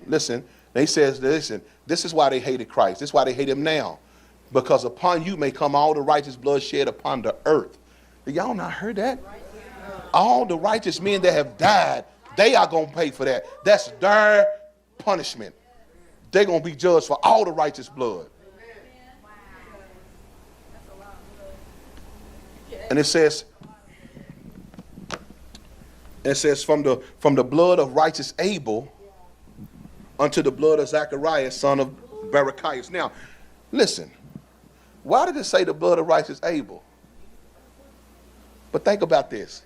Listen, he says, listen, this is why they hated Christ. This is why they hate him now. Because upon you may come all the righteous blood shed upon the earth. Y'all not heard that? All the righteous men that have died, they are going to pay for that. That's their punishment. They're going to be judged for all the righteous blood. And it says from the blood of righteous Abel unto the blood of Zacharias, son of Barachias. Now, listen. Why did it say the blood of righteous Abel? But think about this.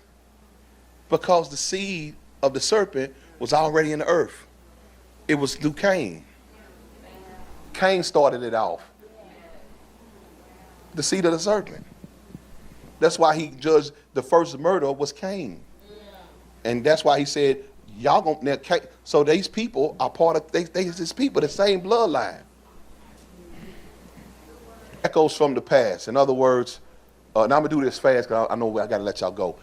Because the seed of the serpent was already in the earth. It was through Cain. Cain started it off. The seed of the serpent. That's why he judged the first murder was Cain. And that's why he said, y'all gonna, so these people are part of, these people, the same bloodline. Echoes from the past. In other words, now I'm gonna do this fast because I know I gotta let y'all go,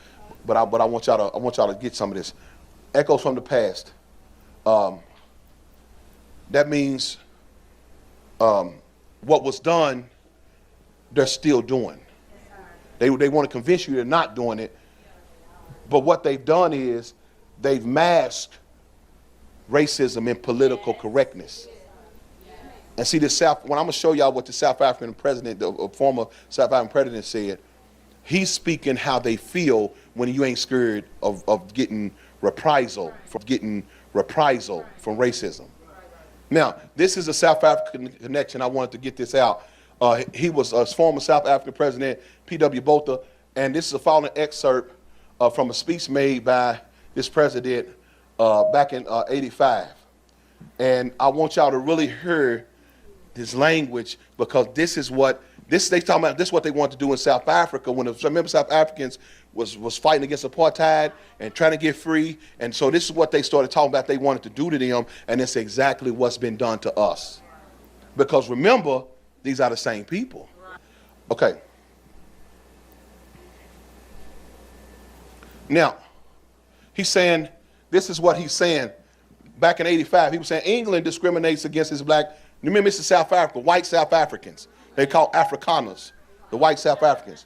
but I want y'all to get some of this. Echoes from the past. That means what was done, they're still doing. They want to convince you they're not doing it, but what they've done is they've masked racism and political correctness. And see, when I'm going to show y'all what the South African president, the former South African president said, he's speaking how they feel when you ain't scared of getting reprisal from racism. Now, this is a South African connection. I wanted to get this out. He was a former South African president, P.W. Botha, and this is a following excerpt from a speech made by this president back in '85. And I want y'all to really hear this language, because this is what they talking about. This is what they want to do in South Africa. Remember, South Africans was fighting against apartheid and trying to get free, and so this is what they started talking about. They wanted to do to them, and it's exactly what's been done to us. Because remember, these are the same people. Okay. Now, he's saying, this is what he's saying. Back in '85, he was saying England discriminates against his black. Remember, this is South Africa, white South Africans. They call Afrikaners, the white South Africans.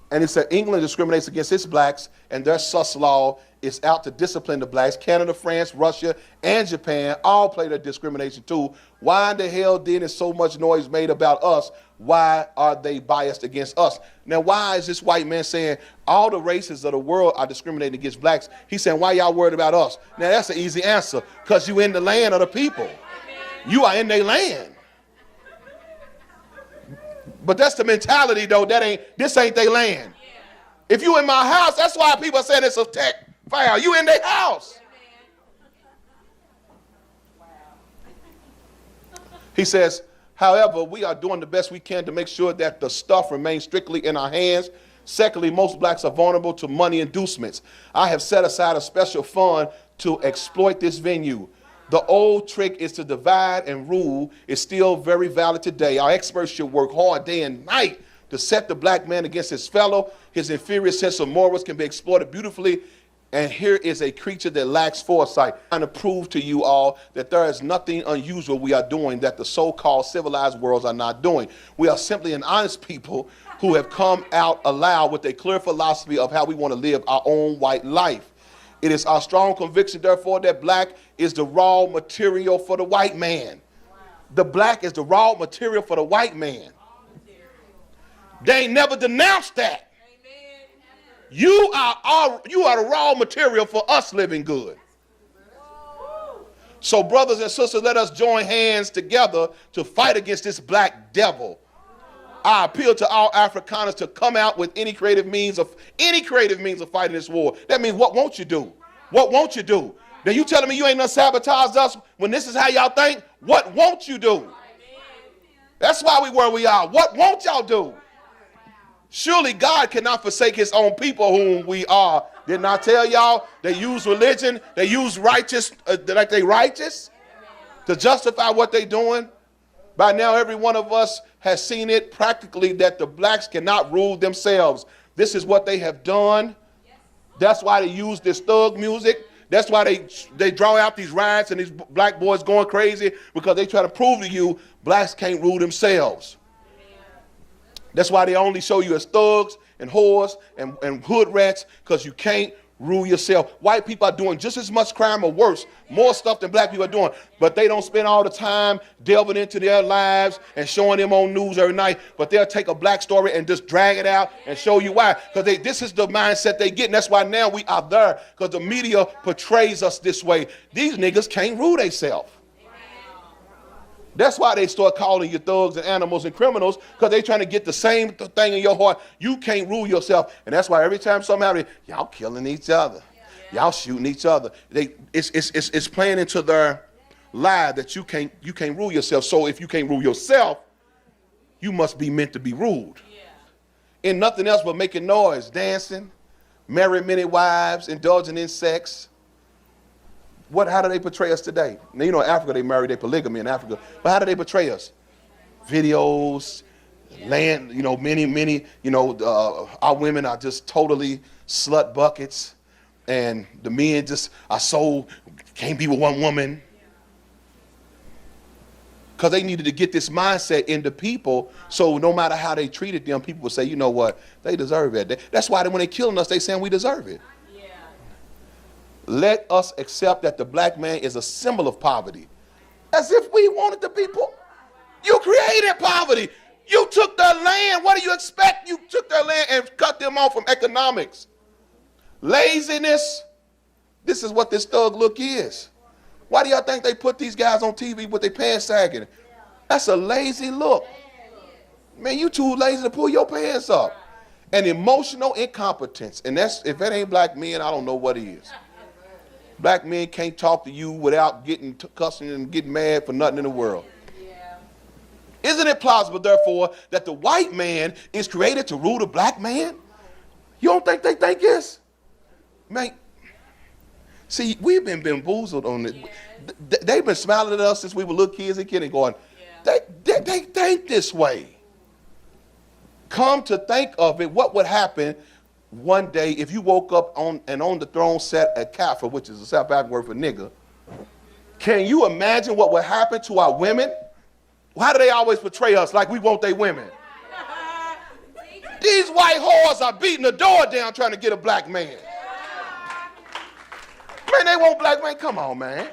And he said England discriminates against its blacks, and their sus law is out to discipline the blacks. Canada, France, Russia, and Japan all play their discrimination too. Why in the hell then is so much noise made about us? Why are they biased against us? Now, why is this white man saying all the races of the world are discriminating against blacks? He's saying, why y'all worried about us? Now, that's an easy answer, because you in the land of the people. You are in their land. But that's the mentality, though. This ain't their land. If you in my house, that's why people are saying it's a tech fire. You in their house. He says, however, we are doing the best we can to make sure that the stuff remains strictly in our hands. Secondly, most blacks are vulnerable to money inducements. I have set aside a special fund to exploit this venue. The old trick is to divide and rule is still very valid today. Our experts should work hard day and night to set the black man against his fellow. His inferior sense of morals can be exploited beautifully. And here is a creature that lacks foresight. I'm trying to prove to you all that there is nothing unusual we are doing that the so-called civilized worlds are not doing. We are simply an honest people who have come out aloud with a clear philosophy of how we want to live our own white life. It is our strong conviction, therefore, that black is the raw material for the white man. The black is the raw material for the white man. They ain't never denounced that. You are the raw material for us living good. So brothers and sisters, let us join hands together to fight against this black devil. I appeal to all Afrikaners to come out with any creative means of fighting this war. That means, what won't you do? What won't you do? Now you telling me you ain't gonna sabotage us when this is how y'all think? What won't you do? That's why we where we are. What won't y'all do? Surely God cannot forsake his own people whom we are. Didn't I tell y'all they use religion, they use righteous, like they righteous to justify what they doing? By now, every one of us has seen it practically that the blacks cannot rule themselves. This is what they have done. That's why they use this thug music. That's why they draw out these riots and these black boys going crazy, because they try to prove to you blacks can't rule themselves. That's why they only show you as thugs and whores and hood rats, because you can't rule yourself. White people are doing just as much crime or worse, more stuff than black people are doing, but they don't spend all the time delving into their lives and showing them on news every night. But they'll take a black story and just drag it out and show you why, because this is the mindset they get. And that's why now we are there, because the media portrays us this way. These niggas can't rule themselves. That's why they start calling you thugs and animals and criminals, because they're trying to get the same thing in your heart. You can't rule yourself. And that's why every time something happens, y'all killing each other. Y'all shooting each other. It's playing into their lie that you can't rule yourself. So if you can't rule yourself, you must be meant to be ruled. In nothing else but making noise, dancing, marrying many wives, indulging in sex. How do they portray us today? Now, you know, in Africa, they marry, they polygamy in Africa. But how do they portray us? Videos, land, you know, many, you know, our women are just totally slut buckets. And the men just are can't be with one woman. Because they needed to get this mindset into people, so no matter how they treated them, people would say, you know what, they deserve it. That's why when they're killing us, they saying we deserve it. Let us accept that the black man is a symbol of poverty. As if we wanted the people. You created poverty. You took their land. What do you expect? You took their land and cut them off from economics. Laziness. This is what this thug look is. Why do y'all think they put these guys on TV with their pants sagging? That's a lazy look. Man, you too lazy to pull your pants up. And emotional incompetence. And that's, if it ain't black men, I don't know what it is. Black men can't talk to you without getting cussing and getting mad for nothing in the world. Isn't it plausible, therefore, that the white man is created to rule the black man? You don't think they think this? Man, see, we've been bamboozled on it. They've been smiling at us since we were little kids and going, they think this way. Come to think of it, what would happen one day if you woke up on the throne sat at Kaffir, which is a South African word for nigga? Can you imagine what would happen to our women? How do they always portray us like we want their women? These white whores are beating the door down trying to get a black man. Man, they want black men. Come on, man.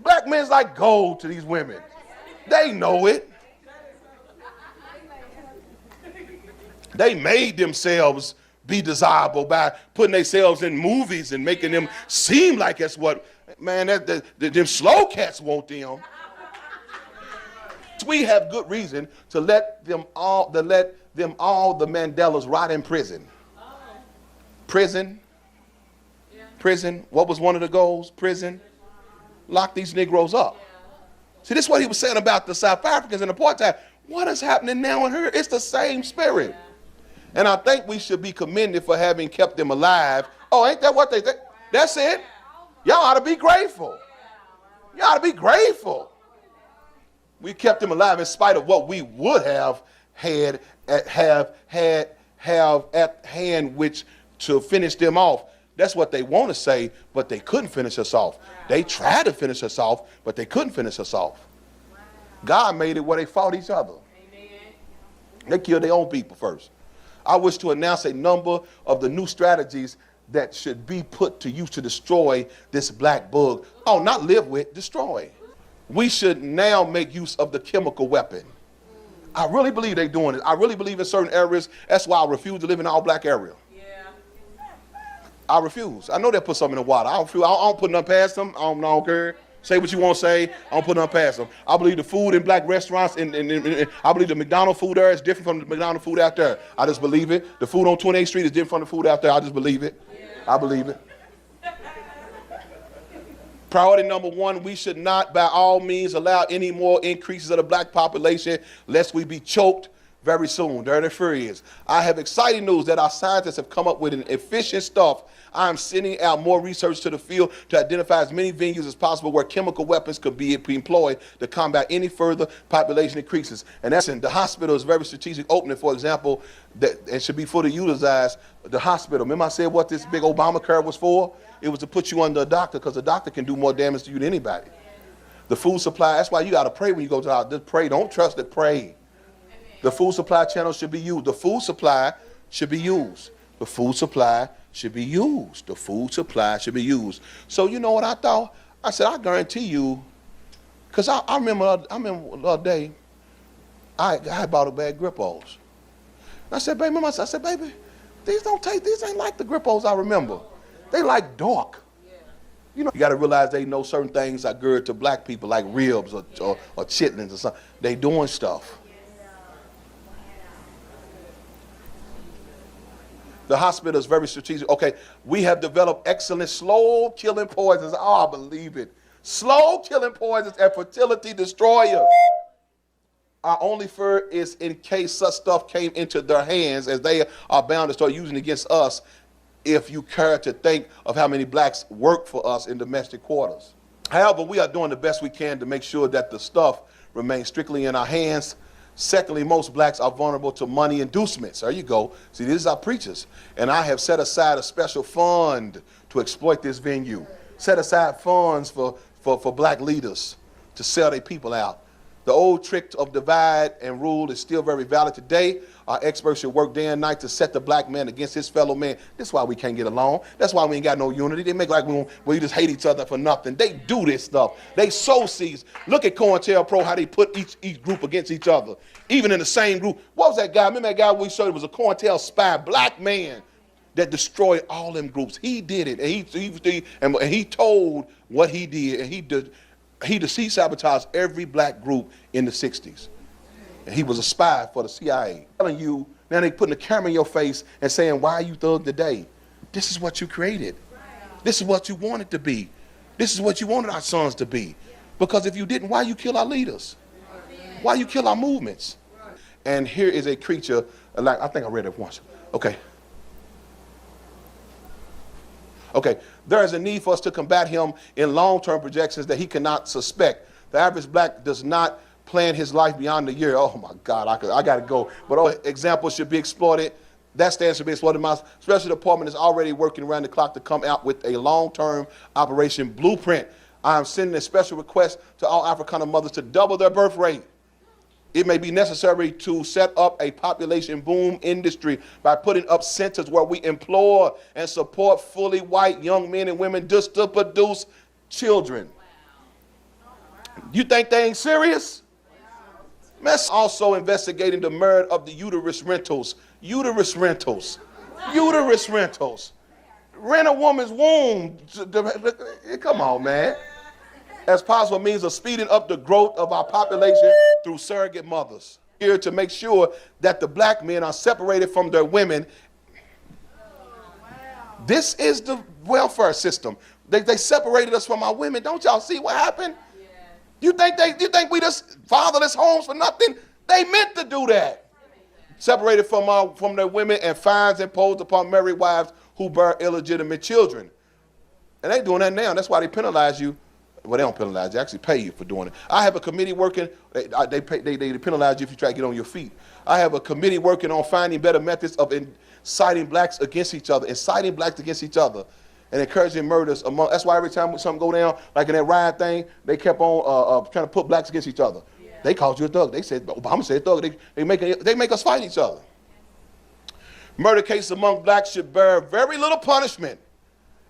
Black men's like gold to these women. They know it. They made themselves be desirable by putting themselves in movies and making them seem like that's what, man, them slow cats want them. We have good reason to let them all, the Mandelas rot in prison. Prison. What was one of the goals? Prison. Lock these Negroes up. See, this is what he was saying about the South Africans in apartheid. What is happening now in here? It's the same spirit. And I think we should be commended for having kept them alive. Oh, ain't that what they think? That's it. Y'all ought to be grateful. Y'all ought to be grateful. We kept them alive in spite of what we would have had at hand, which to finish them off. That's what they want to say, but they couldn't finish us off. They tried to finish us off, but they couldn't finish us off. God made it where they fought each other. They killed their own people first. I wish to announce a number of the new strategies that should be put to use to destroy this black bug. Oh, not live with, destroy. We should now make use of the chemical weapon. I really believe they're doing it. I really believe in certain areas. That's why I refuse to live in an all black area. I refuse. I know they put something in the water. I don't put nothing past them. I don't care. Say what you want to say. I don't put nothing past them. I believe the food in black restaurants, and I believe the McDonald's food there is different from the McDonald's food out there. I just believe it. The food on 28th Street is different from the food out there. I just believe it. I believe it. Priority number one, we should not by all means allow any more increases of the black population lest we be choked very soon. There it is. I have exciting news that our scientists have come up with an efficient stuff. I am sending out more research to the field to identify as many venues as possible where chemical weapons could be employed to combat any further population increases. And that's in the hospital is very strategic opening, for example, that it should be fully utilized. The hospital, remember I said what this big Obamacare was for? It was to put you under a doctor because a doctor can do more damage to you than anybody. The food supply, that's why you got to pray when you go to the house. Just pray. Don't trust it. Pray. The food supply channel should be used. The food supply should be used. The food supply should be used. The food supply should be used. So you know what I thought? I said, I guarantee you, because I remember the other day, I bought a bag of Grippos. I said, baby, I said, baby, these ain't like the Grippos I remember. They like dark. You know, you got to realize they know certain things are good to black people, like ribs or chitlins or something. They doing stuff. The hospital is very strategic. Okay, we have developed excellent slow-killing poisons. Oh, I believe it. Slow-killing poisons and fertility destroyers. Our only fear is in case such stuff came into their hands, as they are bound to start using it against us, if you care to think of how many blacks work for us in domestic quarters. However, we are doing the best we can to make sure that the stuff remains strictly in our hands. Secondly, most blacks are vulnerable to money inducements. There you go. See, these are preachers. And I have set aside a special fund to exploit this venue. Set aside funds for black leaders to sell their people out. The old trick of divide and rule is still very valid today. Our experts should work day and night to set the black man against his fellow man. That's why we can't get along. That's why we ain't got no unity. They make like we just hate each other for nothing. They do this stuff. They sow seeds. Look at COINTELPRO, how they put each group against each other. Even in the same group. What was that guy? Remember that guy we showed? It was a COINTEL spy, black man, that destroyed all them groups. He did it. And he told what he did. And he sabotaged every black group in the 60s. And he was a spy for the CIA. Telling you, now they putting a camera in your face and saying, why are you thug today? This is what you created. This is what you wanted to be. This is what you wanted our sons to be. Because if you didn't, why you kill our leaders? Why you kill our movements? And here is a creature, like I think I read it once. Okay. There is a need for us to combat him in long-term projections that he cannot suspect. The average black does not plan his life beyond a year. Oh my God, I got to go. But examples should be exploited. That stands to be exploited. My special department is already working around the clock to come out with a long-term operation blueprint. I am sending a special request to all Africana mothers to double their birth rate. It may be necessary to set up a population boom industry by putting up centers where we employ and support fully white young men and women just to produce children. You think they ain't serious? Let's also investigating the murder of the uterus rentals. Uterus rentals. Uterus rentals. Rent a woman's womb. Come on, man. As possible means of speeding up the growth of our population through surrogate mothers. Here to make sure that the black men are separated from their women. This is the welfare system. They separated us from our women. Don't y'all see what happened? You think we just fatherless homes for nothing? They meant to do that. Separated from their women, and fines imposed upon married wives who bear illegitimate children. And they doing that now. That's why they penalize you. Well, they don't penalize you. They actually pay you for doing it. I have a committee working. They penalize you if you try to get on your feet. I have a committee working on finding better methods of inciting blacks against each other, and encouraging murders among. That's why every time something go down, like in that riot thing, they kept on trying to put blacks against each other. Yeah. They called you a thug. They said Obama said thug. They make us fight each other. Murder cases among blacks should bear very little punishment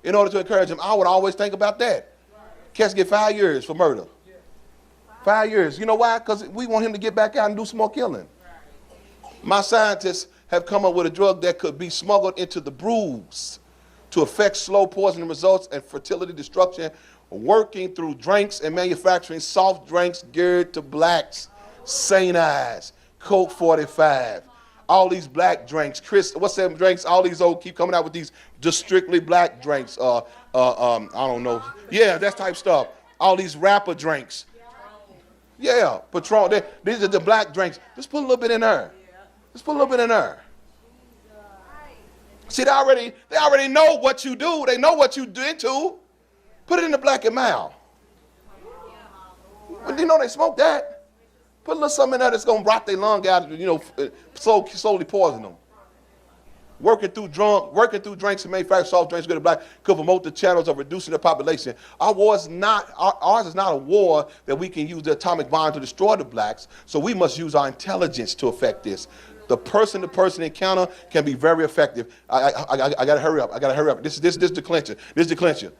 in order to encourage them. I would always think about that. Cats get 5 years for murder. 5 years. You know why? Because we want him to get back out and do some more killing. My scientists have come up with a drug that could be smuggled into the brews to affect slow poisoning results and fertility destruction, working through drinks and manufacturing soft drinks geared to blacks. St. Ives, Coke 45, all these black drinks. Chris, what's them drinks? All these old keep coming out with these just strictly black drinks. I don't know. Yeah, that type stuff. All these rapper drinks. Yeah, Patron. These are the black drinks. Just put a little bit in there. Just put a little bit in there. See, they already know what you do. They know what you do into. Put it in the Black and Mild. But you know they smoke that. Put a little something in there that's going to rot their lung out, slowly poison them. working through drinks and manufacturing soft drinks good to black could promote the channels of reducing the population. Ours is not a war that we can use the atomic bomb to destroy the blacks, so we must use our intelligence to affect this. The person-to-person encounter can be very effective. I gotta hurry up. This is the clincher.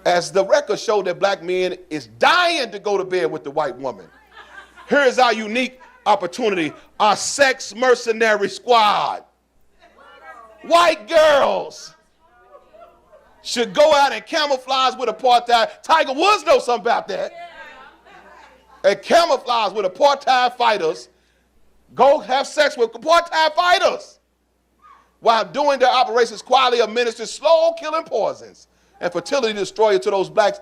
As the records show that black men is dying to go to bed with the white woman. Here is our unique opportunity, our sex mercenary squad. White girls should go out and camouflage with apartheid. Tiger Woods knows something about that. And camouflage with apartheid fighters. Go have sex with apartheid fighters while doing their operations quietly administer slow killing poisons and fertility destroyer to those blacks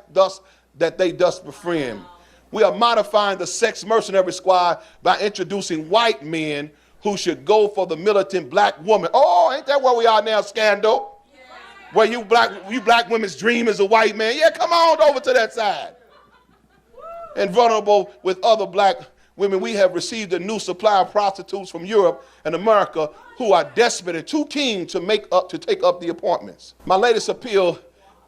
that they thus befriend. We are modifying the sex mercenary squad by introducing white men who should go for the militant black woman. Oh, ain't that where we are now, Scandal? Yeah. Where you black women's dream is a white man. Yeah, come on over to that side. And vulnerable with other black women, we have received a new supply of prostitutes from Europe and America who are desperate and too keen to take up the appointments. My latest appeal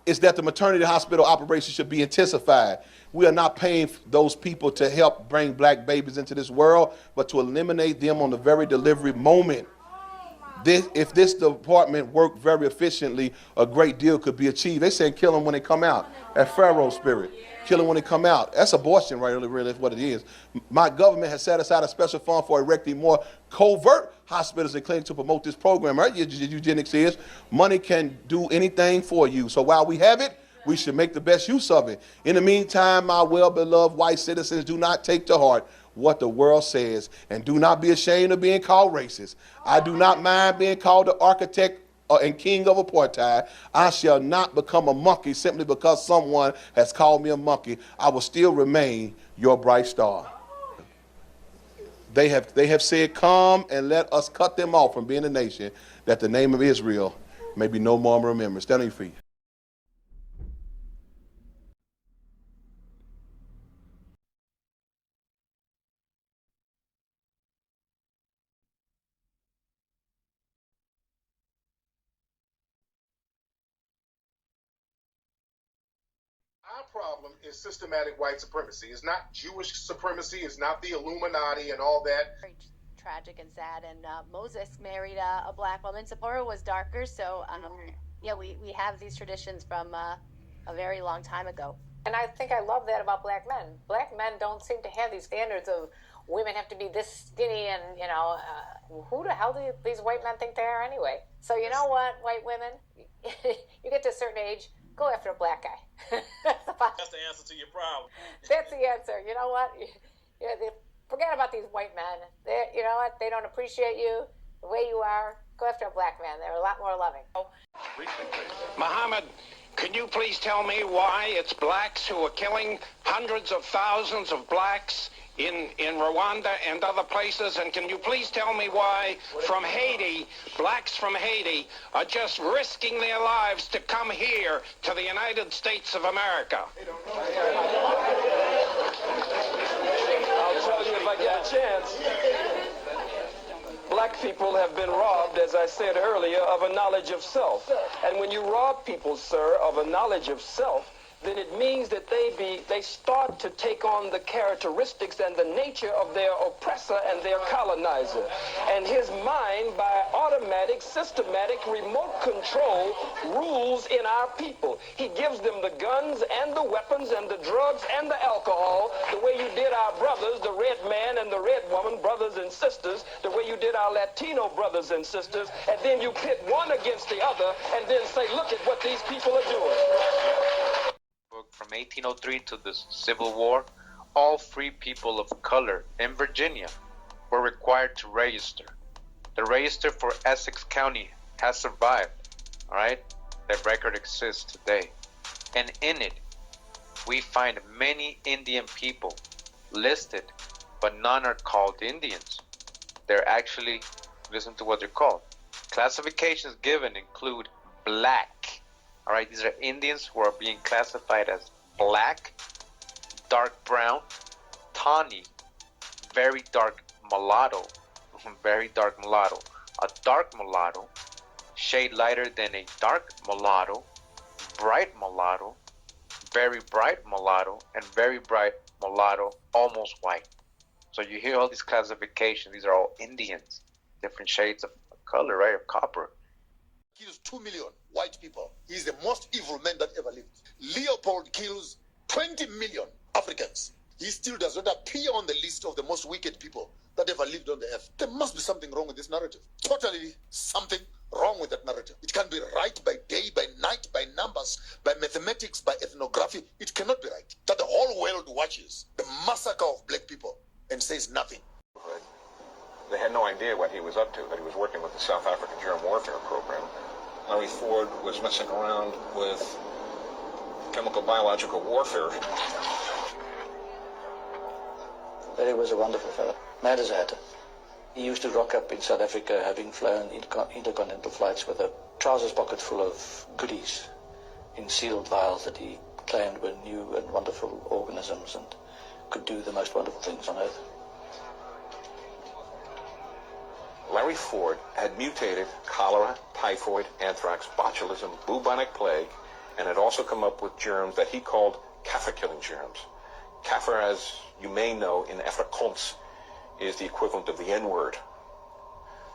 is that the maternity hospital operation should be intensified. We are not paying those people to help bring black babies into this world, but to eliminate them on the very delivery moment. If this department worked very efficiently, a great deal could be achieved. They say kill them when they come out. That Pharaoh spirit. Kill them when they come out. That's abortion, right? Really is what it is. My government has set aside a special fund for erecting more covert hospitals and clinics to promote this program. Right? Eugenics is money can do anything for you. So while we have it, we should make the best use of it. In the meantime, my well-beloved white citizens, do not take to heart what the world says, and do not be ashamed of being called racist. I do not mind being called the architect and king of apartheid. I shall not become a monkey simply because someone has called me a monkey. I will still remain your bright star. They have said, come and let us cut them off from being a nation, that the name of Israel may be no more remembered. Stand on your feet. Our problem is systematic white supremacy. It's not Jewish supremacy. It's not the Illuminati and all that. Very tragic and sad. And Moses married a black woman. Zipporah was darker. So, yeah, we have these traditions from a very long time ago. And I think I love that about black men. Black men don't seem to have these standards of women have to be this skinny and, who the hell do these white men think they are anyway? So you know what, white women? You get to a certain age, go after a black guy. That's the answer to your problem. That's the answer. You know what? Forget about these white men. You know what? They don't appreciate you the way you are. Go after a black man. They're a lot more loving. Muhammad, can you please tell me why it's blacks who are killing hundreds of thousands of blacks in Rwanda and other places? And can you please tell me why from Haiti, blacks from Haiti are just risking their lives to come here to the United States of America? I'll tell you if I get a chance. Black people have been robbed, as I said earlier, of a knowledge of self. And when you rob people, sir, of a knowledge of self, then it means that they start to take on the characteristics and the nature of their oppressor and their colonizer. And his mind, by automatic, systematic, remote control, rules in our people. He gives them the guns and the weapons and the drugs and the alcohol, the way you did our brothers, the red man and the red woman, brothers and sisters, the way you did our Latino brothers and sisters, and then you pit one against the other and then say, look at what these people are doing. From 1803 to the Civil War, all free people of color in Virginia were required to register. The register for Essex County has survived, all right? That record exists today. And in it, we find many Indian people listed, but none are called Indians. They're actually, listen to what they're called. Classifications given include black. All right, these are Indians who are being classified as black, dark brown, tawny, very dark mulatto, a dark mulatto, shade lighter than a dark mulatto, bright mulatto, very bright mulatto, and very bright mulatto, almost white. So you hear all these classifications. These are all Indians, different shades of color, right, of copper. Kills 2 million white people. He's the most evil man that ever lived. Leopold kills 20 million Africans. He still does not appear on the list of the most wicked people that ever lived on the earth. There must be something wrong with this narrative. Totally something wrong with that narrative. It can be right by day, by night, by numbers, by mathematics, by ethnography. It cannot be right. That the whole world watches the massacre of black people and says nothing. They had no idea what he was up to, that he was working with the South African Germ Warfare Program. Larry Ford was messing around with chemical biological warfare. Larry was a wonderful fellow, mad as a hatter. He used to rock up in South Africa having flown intercontinental flights with a trousers pocket full of goodies in sealed vials that he claimed were new and wonderful organisms and could do the most wonderful things on Earth. Larry Ford had mutated cholera, typhoid, anthrax, botulism, bubonic plague, and had also come up with germs that he called Kaffir-killing germs. Kaffir, as you may know, in Afrikaans, is the equivalent of the N-word.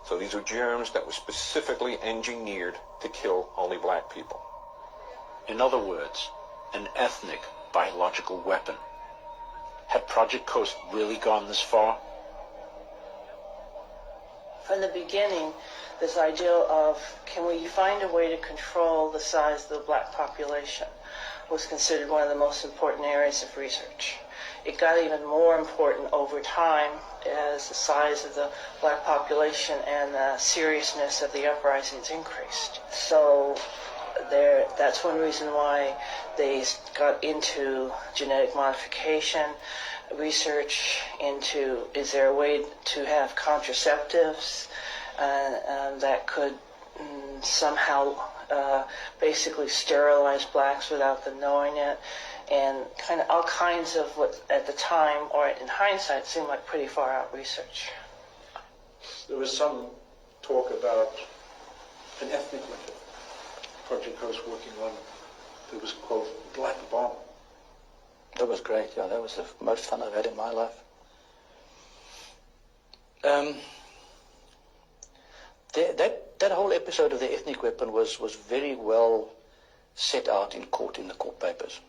So these are germs that were specifically engineered to kill only black people. In other words, an ethnic biological weapon. Had Project Coast really gone this far? From the beginning, this idea of can we find a way to control the size of the black population was considered one of the most important areas of research. It got even more important over time as the size of the black population and the seriousness of the uprisings increased. So that's one reason why they got into genetic modification, research into is there a way to have contraceptives that could somehow basically sterilize blacks without them knowing it, and kind of all kinds of what at the time, or in hindsight, seemed like pretty far out research. There was some talk about an ethnic weapon Project Coast working on that was called Black Bomb. That was great, yeah, that was the most fun I've had in my life. That whole episode of the ethnic weapon was very well set out in court, in the court papers.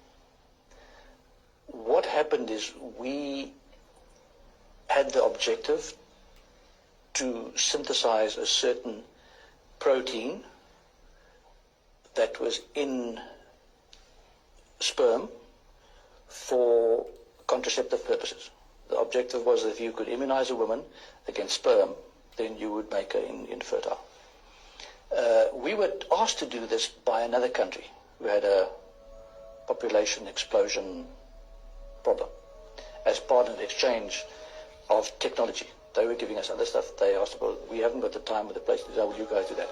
What happened is we had the objective to synthesize a certain protein that was in sperm for contraceptive purposes. The objective was that if you could immunize a woman against sperm, then you would make her infertile. We were asked to do this by another country who had a population explosion problem as part of an exchange of technology. They were giving us other stuff. They asked, well, we haven't got the time or the place to do that. Will you guys do that?